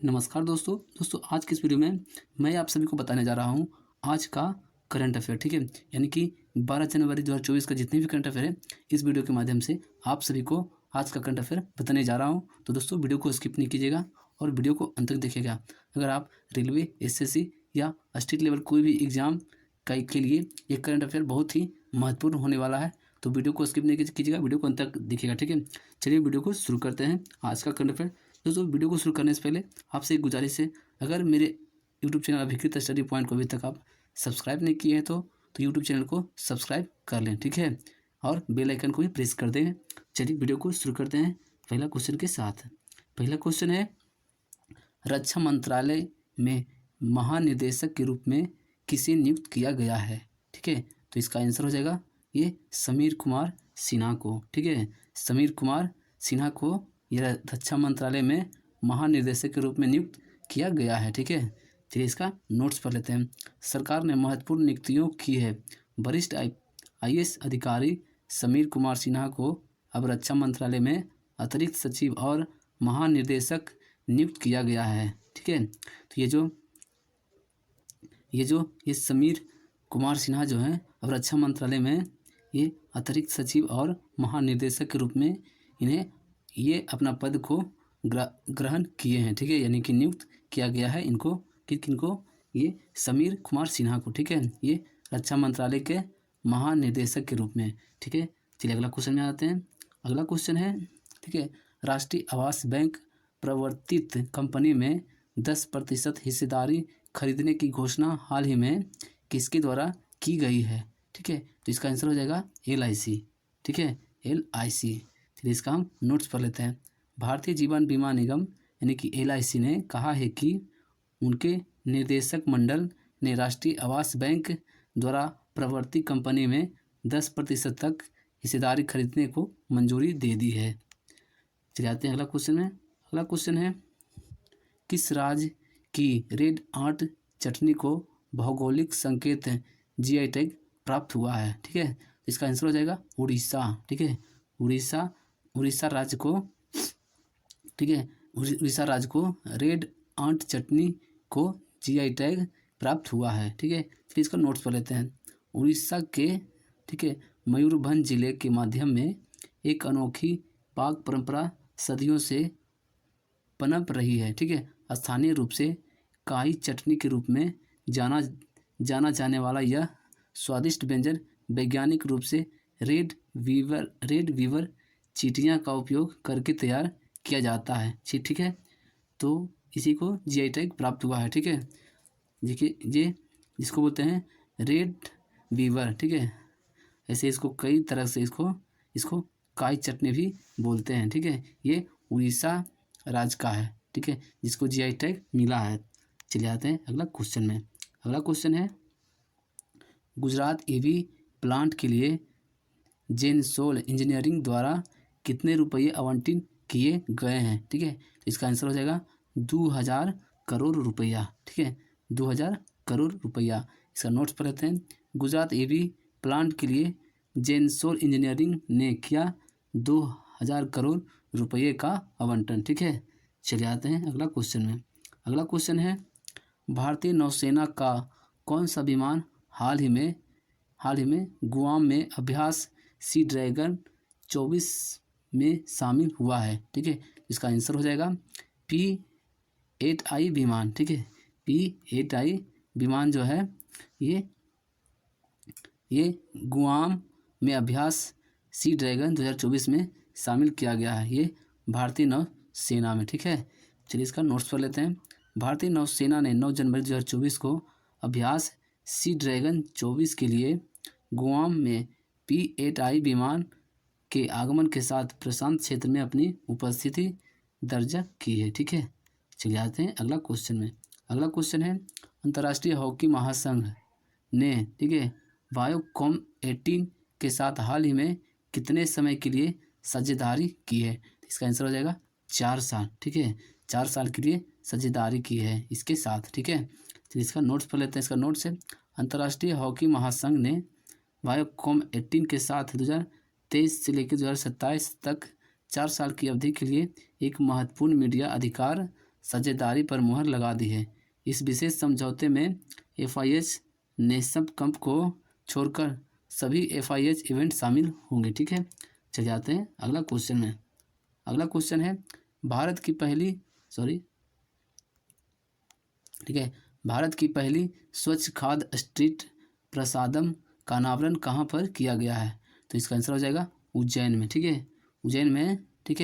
नमस्कार दोस्तों आज की इस वीडियो में मैं आप सभी को बताने जा रहा हूँ आज का करंट अफेयर। ठीक है, यानी कि 12 जनवरी 2024 का जितने भी करंट अफेयर है इस वीडियो के माध्यम से आप सभी को आज का करंट अफेयर बताने जा रहा हूँ। तो दोस्तों वीडियो को स्किप नहीं कीजिएगा और वीडियो को अंत तक देखिएगा। अगर आप रेलवे, एसएससी या स्टेट लेवल कोई भी एग्जाम के लिए ये करंट अफेयर बहुत ही महत्वपूर्ण होने वाला है, तो वीडियो को स्किप नहीं कीजिएगा, वीडियो को अंत तक देखिएगा। ठीक है, चलिए वीडियो को शुरू करते हैं आज का करंट अफेयर। दोस्तों वीडियो को शुरू करने से पहले आपसे एक गुजारिश है, अगर मेरे यूट्यूब चैनल अभिकृत स्टडी पॉइंट को अभी तक आप सब्सक्राइब नहीं किए हैं तो यूट्यूब चैनल को सब्सक्राइब कर लें। ठीक है, और बेल आइकन को भी प्रेस कर दें। चलिए वीडियो को शुरू करते हैं पहला क्वेश्चन के साथ। पहला क्वेश्चन है, रक्षा मंत्रालय में महानिदेशक के रूप में किसे नियुक्त किया गया है? ठीक है, तो इसका आंसर हो जाएगा ये समीर कुमार सिन्हा को। ठीक है, समीर कुमार सिन्हा को यह रक्षा मंत्रालय में महानिदेशक के रूप में नियुक्त किया गया है। ठीक है, चलिए इसका नोट्स पढ़ लेते हैं। सरकार ने महत्वपूर्ण नियुक्तियों की है। वरिष्ठ आईएएस अधिकारी समीर कुमार सिन्हा को अब रक्षा मंत्रालय में अतिरिक्त सचिव और महानिदेशक नियुक्त किया गया है। ठीक है, तो ये समीर कुमार सिन्हा जो है अब रक्षा मंत्रालय में ये अतिरिक्त सचिव और महानिदेशक के रूप में इन्हें ये अपना पद को ग्रहण किए हैं। ठीक है, यानी कि नियुक्त किया गया है इनको, किनको? ये समीर कुमार सिन्हा को। ठीक है, ये रक्षा मंत्रालय के महानिदेशक के रूप में। ठीक है, चलिए अगला क्वेश्चन में आते हैं। अगला क्वेश्चन है, ठीक है, राष्ट्रीय आवास बैंक प्रवर्तित कंपनी में 10% हिस्सेदारी खरीदने की घोषणा हाल ही में किसके द्वारा की गई है? ठीक है, तो इसका आंसर हो जाएगा LIC। ठीक है, LIC। चलिए इसका हम नोट्स पढ़ लेते हैं। भारतीय जीवन बीमा निगम यानी कि LIC ने कहा है कि उनके निर्देशक मंडल ने राष्ट्रीय आवास बैंक द्वारा प्रवर्तित कंपनी में 10% तक हिस्सेदारी खरीदने को मंजूरी दे दी है। चलिए आते हैं अगला क्वेश्चन में। अगला क्वेश्चन है, किस राज्य की रेड आंट चटनी को भौगोलिक संकेत GI टैग प्राप्त हुआ है? ठीक है, इसका आंसर हो जाएगा उड़ीसा। ठीक है, उड़ीसा राज्य को, ठीक है, उड़ीसा राज्य को रेड आंट चटनी को GI टैग प्राप्त हुआ है। ठीक है, फिर इसका नोट्स पढ़ लेते हैं। उड़ीसा के, ठीक है, मयूरभंज जिले के माध्यम में एक अनोखी पाक परंपरा सदियों से पनप रही है। ठीक है, स्थानीय रूप से काई चटनी के रूप में जाना जाने वाला यह स्वादिष्ट व्यंजन वैज्ञानिक रूप से रेड वीवर चींटियाँ का उपयोग करके तैयार किया जाता है। ठीक है, तो इसी को GI टैग प्राप्त हुआ है। ठीक है, देखिए ये जिसको बोलते हैं रेड वीवर। ठीक है, ऐसे इसको कई तरह से इसको काई चटनी भी बोलते हैं। ठीक है, ये उड़ीसा राज्य का है। ठीक है, जिसको GI टैग मिला है। चलिए आते हैं अगला क्वेश्चन में। अगला क्वेश्चन है, गुजरात EV प्लांट के लिए जेनसोल इंजीनियरिंग द्वारा कितने रुपये आवंटित किए गए हैं? ठीक है, तो इसका आंसर हो जाएगा 2000 करोड़ रुपया। ठीक है, 2000 करोड़ रुपया। इसका नोट्स पर रहते हैं। गुजरात EV प्लांट के लिए जेनसोल इंजीनियरिंग ने किया 2000 करोड़ रुपये का आवंटन। ठीक है, चले आते हैं अगला क्वेश्चन में। अगला क्वेश्चन है, भारतीय नौसेना का कौन सा विमान हाल ही में गुआम में अभ्यास सी ड्रैगन 24 में शामिल हुआ है? ठीक है, इसका आंसर हो जाएगा P8I विमान। ठीक है, P8I विमान जो है ये गुआम में अभ्यास सी ड्रैगन 2024 में शामिल किया गया है, ये भारतीय नौसेना में। ठीक है, चलिए इसका नोट्स पढ़ लेते हैं। भारतीय नौसेना ने 9 जनवरी 2024 को अभ्यास सी ड्रैगन 24 के लिए गुआम में P8I विमान के आगमन के साथ प्रशांत क्षेत्र में अपनी उपस्थिति दर्ज की है। ठीक है, चलिए आते हैं अगला क्वेश्चन में। अगला क्वेश्चन है, अंतर्राष्ट्रीय हॉकी महासंघ ने, ठीक है, वायोकॉम 18 के साथ हाल ही में कितने समय के लिए साझेदारी की है? इसका आंसर हो जाएगा 4 साल। ठीक है, 4 साल के लिए साझेदारी की है इसके साथ। ठीक है, तो इसका नोट्स पढ़ लेते हैं। इसका नोट्स है, अंतर्राष्ट्रीय हॉकी महासंघ ने वायोकॉम 18 के साथ 2023 से लेकर 2027 तक 4 साल की अवधि के लिए एक महत्वपूर्ण मीडिया अधिकार साझेदारी पर मुहर लगा दी है। इस विशेष समझौते में FIH नेशनल कप को छोड़कर सभी FIH इवेंट शामिल होंगे। ठीक है, चले जाते हैं अगला क्वेश्चन में। अगला क्वेश्चन है भारत की पहली स्वच्छ खाद्य स्ट्रीट प्रसादम का अनावरण कहाँ पर किया गया है? तो इसका आंसर हो जाएगा उज्जैन में। ठीक है,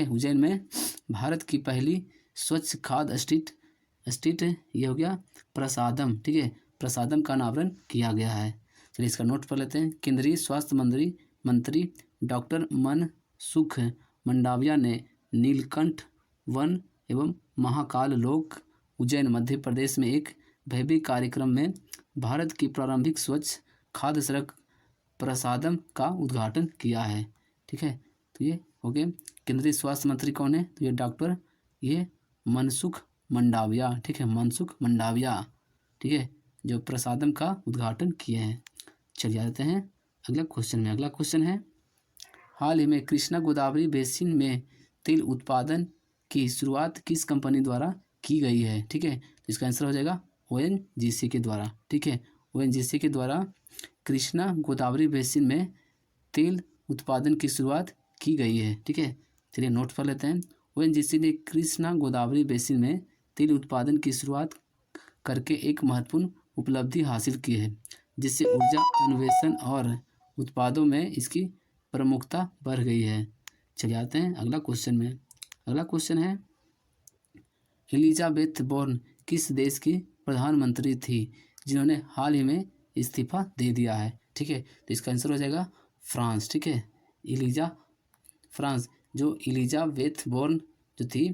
उज्जैन में भारत की पहली स्वच्छ खाद्य स्ट्रीट ये हो गया प्रसादम। ठीक है, प्रसादम का अनावरण किया गया है। चलिए इसका नोट पढ़ लेते हैं। केंद्रीय स्वास्थ्य मंत्री डॉक्टर मनसुख मंडाविया ने नीलकंठ वन एवं महाकाल लोक उज्जैन मध्य प्रदेश में एक भव्य कार्यक्रम में भारत की प्रारंभिक स्वच्छ खाद्य सड़क प्रसादम का उद्घाटन किया है। ठीक है, तो ये हो गए केंद्रीय स्वास्थ्य मंत्री कौन है? तो ये डॉक्टर मनसुख मंडाविया। ठीक है, मनसुख मंडाविया। ठीक है, जो प्रसादम का उद्घाटन किए हैं। चलिए आते हैं अगला क्वेश्चन में। अगला क्वेश्चन है हाल ही में कृष्णा गोदावरी बेसिन में तेल उत्पादन की शुरुआत किस कंपनी द्वारा की गई है? ठीक है, तो इसका आंसर हो जाएगा ONGC के द्वारा। ठीक है, ONGC के द्वारा कृष्णा गोदावरी बेसिन में तेल उत्पादन की शुरुआत की गई है। ठीक है, चलिए नोट कर लेते हैं। ONGC ने कृष्णा गोदावरी बेसिन में तेल उत्पादन की शुरुआत करके एक महत्वपूर्ण उपलब्धि हासिल की है, जिससे ऊर्जा अन्वेषण और उत्पादों में इसकी प्रमुखता बढ़ गई है। चलिए आते हैं अगला क्वेश्चन में। अगला क्वेश्चन है एलिजाबेथ बोर्न किस देश की प्रधानमंत्री थी जिन्होंने हाल ही में इस्तीफा दे दिया है? ठीक है, तो इसका आंसर हो जाएगा फ्रांस। ठीक है, फ्रांस जो एलिजाबेथ बोर्न जो थी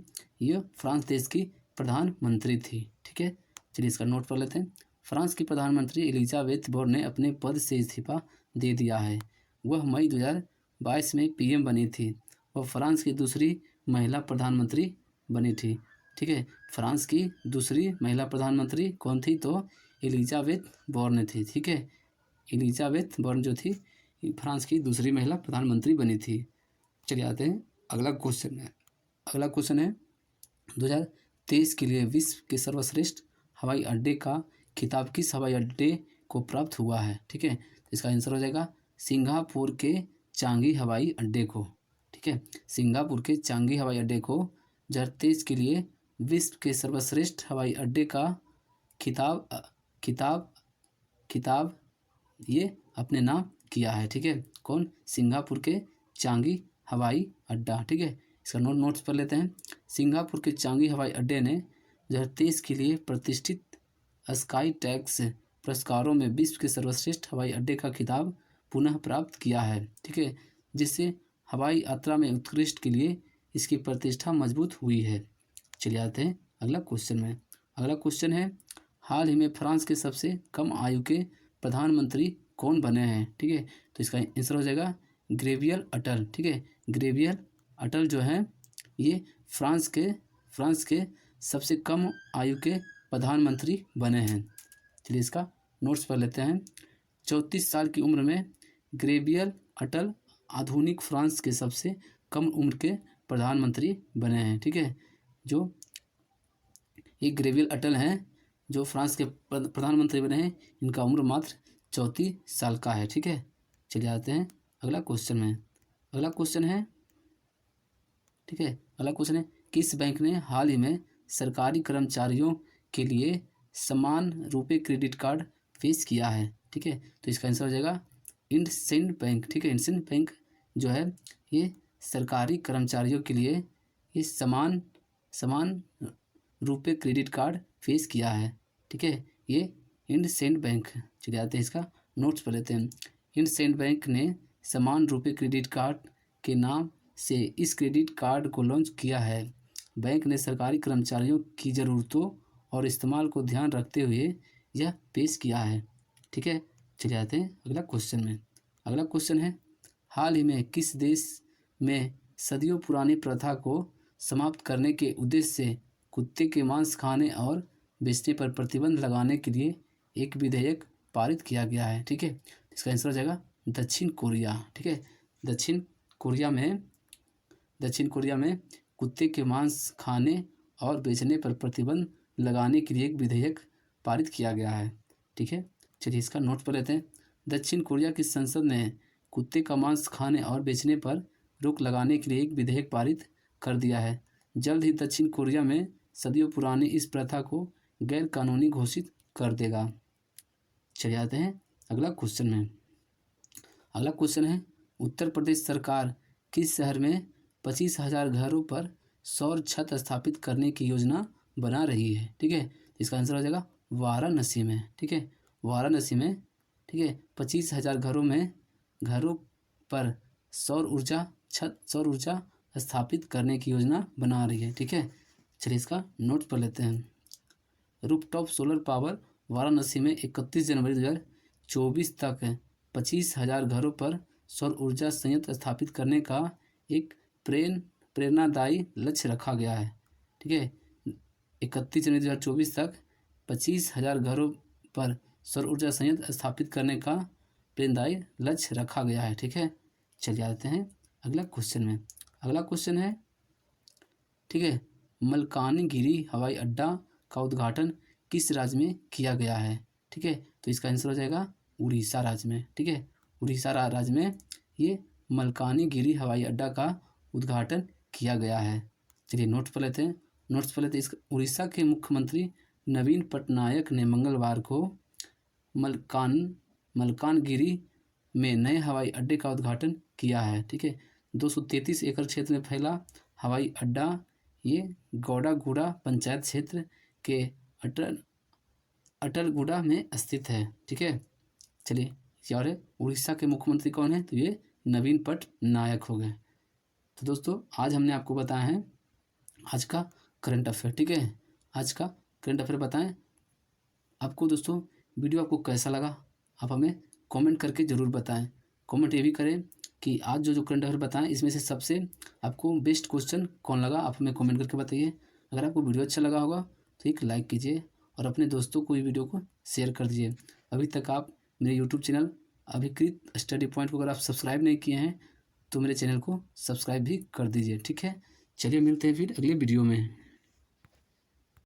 ये फ्रांस देश की प्रधानमंत्री थी। ठीक है, चलिए इसका नोट पढ़ लेते हैं। फ्रांस की प्रधानमंत्री एलिजाबेथ बोर्न ने अपने पद से इस्तीफा दे दिया है। वह मई 2022 में PM बनी थी। वह फ्रांस की दूसरी महिला प्रधानमंत्री बनी थी। ठीक है, फ्रांस की दूसरी महिला प्रधानमंत्री कौन थी? तो एलिजाबेथ बोर्न थी। ठीक है, एलिजाबेथ बोर्न जो थी फ्रांस की दूसरी महिला प्रधानमंत्री बनी थी। चलिए आते हैं अगला क्वेश्चन में। अगला क्वेश्चन है 2023 के लिए विश्व के सर्वश्रेष्ठ हवाई अड्डे का खिताब किस हवाई अड्डे को प्राप्त हुआ है? ठीक है, तो इसका आंसर हो जाएगा सिंगापुर के चांगी हवाई अड्डे को। ठीक है, सिंगापुर के चांगी हवाई अड्डे को 2023 के लिए विश्व के सर्वश्रेष्ठ हवाई अड्डे का खिताब ये अपने नाम किया है। ठीक है, कौन? सिंगापुर के चांगी हवाई अड्डा। ठीक है, इसका नोट्स पढ़ लेते हैं। सिंगापुर के चांगी हवाई अड्डे ने 2023 के लिए प्रतिष्ठित स्काई टैक्स पुरस्कारों में विश्व के सर्वश्रेष्ठ हवाई अड्डे का खिताब पुनः प्राप्त किया है। ठीक है, जिससे हवाई यात्रा में उत्कृष्ट के लिए इसकी प्रतिष्ठा मजबूत हुई है। चलिए आते हैं अगला क्वेश्चन में। अगला क्वेश्चन है हाल ही में फ्रांस के सबसे कम आयु के प्रधानमंत्री कौन बने हैं? ठीक है, तो इसका आंसर हो जाएगा गैब्रियल अटल। ठीक है, गैब्रियल अटल जो है ये फ्रांस के सबसे कम आयु के प्रधानमंत्री बने हैं। चलिए इसका नोट्स पढ़ लेते हैं। 34 साल की उम्र में गैब्रियल अटल आधुनिक फ्रांस के सबसे कम उम्र के प्रधानमंत्री बने हैं। ठीक है, जो ये गैब्रियल अटल हैं जो फ्रांस के प्रधानमंत्री बने हैं, इनका उम्र मात्र 34 साल का है। ठीक है, चलिए आते हैं अगला क्वेश्चन में। अगला क्वेश्चन है ठीक है, अगला क्वेश्चन है किस बैंक ने हाल ही में सरकारी कर्मचारियों के लिए समान रुपए क्रेडिट कार्ड पेश किया है? ठीक है, तो इसका आंसर हो जाएगा इंडसइंड बैंक। ठीक है, इंडसइंड बैंक जो है ये सरकारी कर्मचारियों के लिए ये समान रुपए क्रेडिट कार्ड पेश किया है। ठीक है, ये इंडसइंड बैंक। चलिए आते हैं इसका नोट्स पढ़ लेते हैं। इंडसइंड बैंक ने समान रुपए क्रेडिट कार्ड के नाम से इस क्रेडिट कार्ड को लॉन्च किया है। बैंक ने सरकारी कर्मचारियों की ज़रूरतों और इस्तेमाल को ध्यान रखते हुए यह पेश किया है। ठीक है, चलिए आते हैं अगला क्वेश्चन में। अगला क्वेश्चन है हाल ही में किस देश में सदियों पुरानी प्रथा को समाप्त करने के उद्देश्य से कुत्ते के मांस खाने और बेचने पर प्रतिबंध लगाने के लिए एक विधेयक पारित किया गया है? ठीक है, इसका आंसर हो जाएगा दक्षिण कोरिया। ठीक है, दक्षिण कोरिया में कुत्ते के मांस खाने और बेचने पर प्रतिबंध लगाने के लिए एक विधेयक पारित किया गया है। ठीक है, चलिए इसका नोट पर लेते हैं। दक्षिण कोरिया की संसद ने कुत्ते का मांस खाने और बेचने पर रोक लगाने के लिए एक विधेयक पारित कर दिया है। जल्द ही दक्षिण कोरिया में सदियों पुरानी इस प्रथा को गैर कानूनी घोषित कर देगा। चले जाते हैं अगला क्वेश्चन में। अगला क्वेश्चन है, उत्तर प्रदेश सरकार किस शहर में 25,000 घरों पर सौर छत स्थापित करने की योजना बना रही है? ठीक है, इसका आंसर हो जाएगा वाराणसी में। ठीक है, वाराणसी में। ठीक है, 25,000 घरों पर सौर ऊर्जा स्थापित करने की योजना बना रही है। ठीक है, चलिए इसका नोट पर लेते हैं। रूफटॉप सोलर पावर वाराणसी में 31 जनवरी 2024 तक 25,000 घरों पर सौर ऊर्जा संयंत्र स्थापित करने का एक प्रेरणादायी लक्ष्य रखा गया है। ठीक है, 31 जनवरी 2024 तक 25,000 घरों पर सौर ऊर्जा संयंत्र स्थापित करने का प्रेरणादायी लक्ष्य रखा गया है। ठीक है, चलिए आते हैं अगला क्वेश्चन में। अगला क्वेश्चन है, ठीक है, मलकानगिरी हवाई अड्डा का उद्घाटन किस राज्य में किया गया है? ठीक है, तो इसका आंसर हो जाएगा उड़ीसा राज्य में। ठीक है, उड़ीसा राज्य में ये मलकानगिरी हवाई अड्डा का उद्घाटन किया गया है। चलिए नोट्स पर लेते हैं। इस उड़ीसा के मुख्यमंत्री नवीन पटनायक ने मंगलवार को मलकानगिरी में नए हवाई अड्डे का उद्घाटन किया है। ठीक है, 233 एकड़ क्षेत्र में फैला हवाई अड्डा ये गौडागुड़ा पंचायत क्षेत्र के अटलगुड़ा में स्थित है। ठीक है, चलिए और उड़ीसा के मुख्यमंत्री कौन है? तो ये नवीन पटनायक हो गए। तो दोस्तों आज हमने आपको बताया है आज का करंट अफेयर। ठीक है, आज का करंट अफेयर बताएं आपको। दोस्तों वीडियो आपको कैसा लगा आप हमें कमेंट करके ज़रूर बताएं। कमेंट ये भी करें कि आज जो करंट अफेयर बताएं इसमें से सबसे आपको बेस्ट क्वेश्चन कौन लगा, आप हमें कमेंट करके बताइए। अगर आपको वीडियो अच्छा लगा होगा तो एक लाइक कीजिए और अपने दोस्तों को वीडियो को शेयर कर दीजिए। अभी तक आप मेरे यूट्यूब चैनल अभिकृत स्टडी पॉइंट को अगर आप सब्सक्राइब नहीं किए हैं तो मेरे चैनल को सब्सक्राइब भी कर दीजिए। ठीक है, चलिए मिलते हैं फिर अगले वीडियो में।